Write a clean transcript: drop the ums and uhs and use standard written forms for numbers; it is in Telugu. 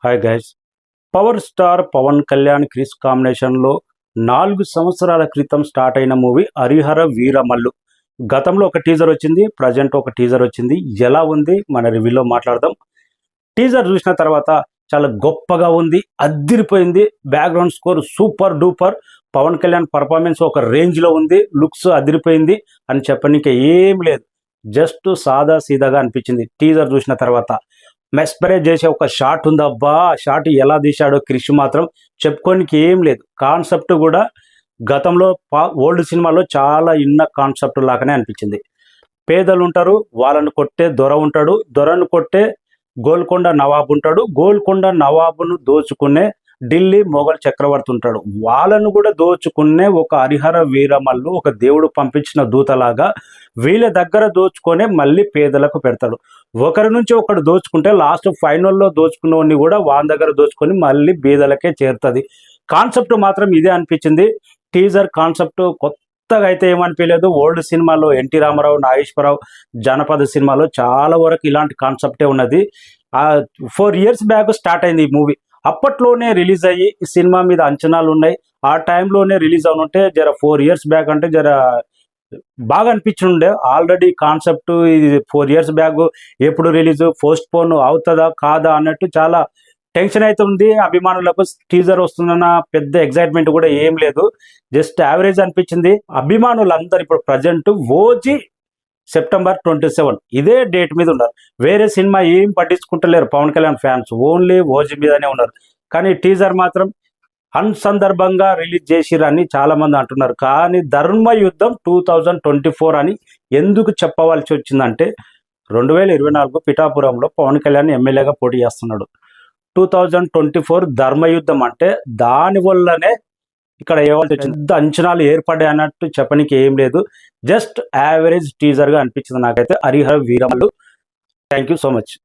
Hi guys. Power star Pawan Kalyan Krish కాంబినేషన్లో 4 సంవత్సరాల క్రితం స్టార్ట్ అయిన మూవీ హరిహర వీరమల్లు. గతంలో ఒక టీజర్ వచ్చింది, ప్రజెంట్ ఒక టీజర్ వచ్చింది. ఎలా ఉంది మన రివ్యూలో మాట్లాడదాం. టీజర్ చూసిన తర్వాత చాలా గొప్పగా ఉంది, అద్దిరిపోయింది. Background score super duper. Pawan Kalyan performance ఒక రేంజ్లో ఉంది, లుక్స్ అదిరిపోయింది అని చెప్పనీకే ఏం లేదు. జస్ట్ సాదా సీదాగా అనిపించింది టీజర్ చూసిన తర్వాత. మెస్పరైజ్ చేసే ఒక షాట్ ఉంది, అబ్బా ఆ షాట్ ఎలా తీశాడో క్రిష్ మాత్రం చెప్పుకోనికి ఏం లేదు. కాన్సెప్ట్ కూడా గతంలో ఓల్డ్ సినిమాలో చాలా ఇన్న కాన్సెప్ట్ లాగానే అనిపించింది. పేదలు ఉంటారు, వాళ్ళను కొట్టే దొర ఉంటాడు, దొరను కొట్టే గోల్కొండ నవాబు ఉంటాడు, గోల్కొండ నవాబును దోచుకునే ఢిల్లీ మొఘల్ చక్రవర్తి ఉంటాడు. వాళ్ళను కూడా దోచుకునే ఒక హరిహర వీరమల్లు, ఒక దేవుడు పంపించిన దూతలాగా వీళ్ళ దగ్గర దోచుకొనే మళ్ళీ పేదలకు పెడతాడు. ఒకరి నుంచి ఒకడు దోచుకుంటే లాస్ట్ ఫైనల్లో దోచుకున్నవన్నీ కూడా వాళ్ళ దగ్గర దోచుకొని మళ్ళీ బీదలకే చేరుతుంది. కాన్సెప్ట్ మాత్రం ఇదే అనిపించింది. టీజర్ కాన్సెప్ట్ కొత్తగా అయితే ఏమనిపించలేదు. ఓల్డ్ సినిమాలో ఎన్టీ రామారావు, నాగేశ్వరరావు, జానపద సినిమాలో చాలా వరకు ఇలాంటి కాన్సెప్టే ఉన్నది. 4 years బ్యాక్ స్టార్ట్ అయింది ఈ మూవీ. అప్పట్లోనే రిలీజ్ అయ్యి ఈ సినిమా మీద అంచనాలు ఉన్నాయి. ఆ టైంలోనే రిలీజ్ అవునుంటే జర 4 years బ్యాక్ అంటే జర బాగా అనిపించుండే. ఆల్రెడీ కాన్సెప్ట్ ఇది 4 years బ్యాక్ ఎప్పుడు రిలీజ్, పోస్ట్ పోన్ అవుతుందా కాదా అన్నట్టు చాలా టెన్షన్ అయితే ఉంది అభిమానులకు. టీజర్ వస్తుందన్న పెద్ద ఎగ్జైట్మెంట్ కూడా ఏం లేదు, జస్ట్ యావరేజ్ అనిపించింది. అభిమానులందరూ ఇప్పుడు ప్రజెంట్ ఓజీ September 27 ఇదే డేట్ మీద ఉన్నారు. వేరే సినిమా ఏం పట్టించుకుంటలేరు Pawan Kalyan fans, only OG మీదనే ఉన్నారు. కానీ టీజర్ మాత్రం అన్సందర్భంగా రిలీజ్ చేసిరని చాలామంది అంటున్నారు. కానీ ధర్మయుద్ధం 2024 అని ఎందుకు చెప్పవలసి వచ్చిందంటే 2024 పిఠాపురంలో పవన్ కళ్యాణ్ ఎమ్మెల్యేగా పోటీ చేస్తున్నాడు. 2024 ధర్మయుద్ధం అంటే దానివల్లనే ఇక్కడ పెద్ద అంచనాలు ఏర్పడ్డాయి అన్నట్టు చెప్పనికి ఏం లేదు. జస్ట్ యావరేజ్ టీజర్గా అనిపించింది నాకైతే Harihara Veeramallu. Thank you so much.